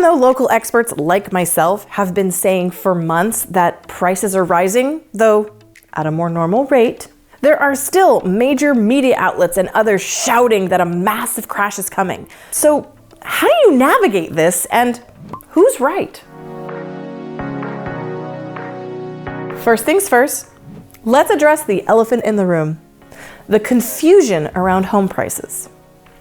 though local experts like myself have been saying for months that prices are rising, though at a more normal rate, there are still major media outlets and others shouting that a massive crash is coming. So how do you navigate this, and who's right? First things first, let's address the elephant in the room: the confusion around home prices.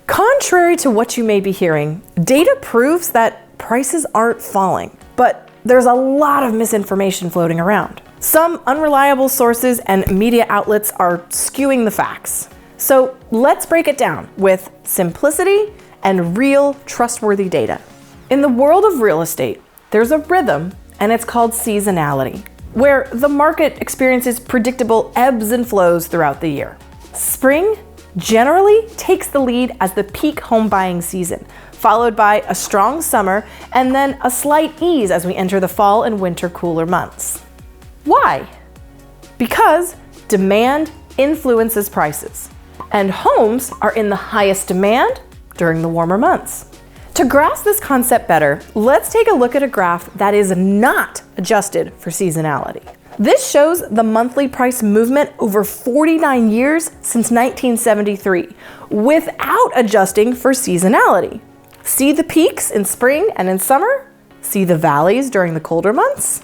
Contrary to what you may be hearing, data proves that prices aren't falling, but there's a lot of misinformation floating around. Some unreliable sources and media outlets are skewing the facts. So let's break it down with simplicity and real trustworthy data. In the world of real estate, there's a rhythm, and it's called seasonality, where the market experiences predictable ebbs and flows throughout the year. Spring generally takes the lead as the peak home buying season, followed by a strong summer and then a slight ease as we enter the fall and winter cooler months. Why? Because demand influences prices, and homes are in the highest demand during the warmer months. To grasp this concept better, let's take a look at a graph that is not adjusted for seasonality. This shows the monthly price movement over 49 years since 1973, without adjusting for seasonality. See the peaks in spring and in summer? See the valleys during the colder months?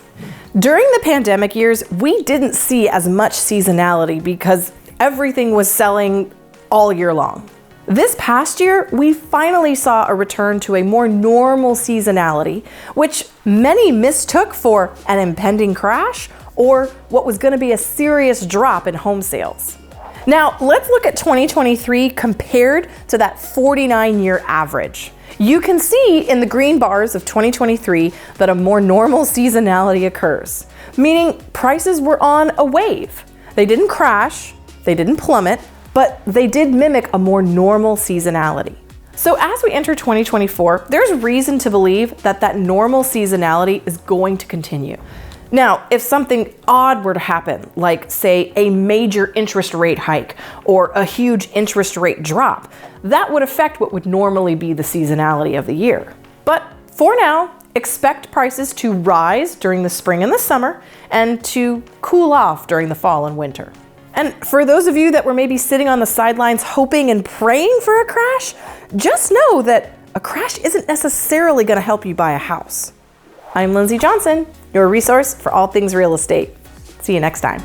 During the pandemic years, we didn't see as much seasonality because everything was selling all year long. This past year, we finally saw a return to a more normal seasonality, which many mistook for an impending crash or what was going to be a serious drop in home sales. Now, let's look at 2023 compared to that 49-year average. You can see in the green bars of 2023 that a more normal seasonality occurs, meaning prices were on a wave. They didn't crash, they didn't plummet, but they did mimic a more normal seasonality. So as we enter 2024, there's reason to believe that that normal seasonality is going to continue. Now, if something odd were to happen, like say a major interest rate hike or a huge interest rate drop, that would affect what would normally be the seasonality of the year. But for now, expect prices to rise during the spring and the summer and to cool off during the fall and winter. And for those of you that were maybe sitting on the sidelines hoping and praying for a crash, just know that a crash isn't necessarily going to help you buy a house. I'm Lindsey Johnson, your resource for all things real estate. See you next time.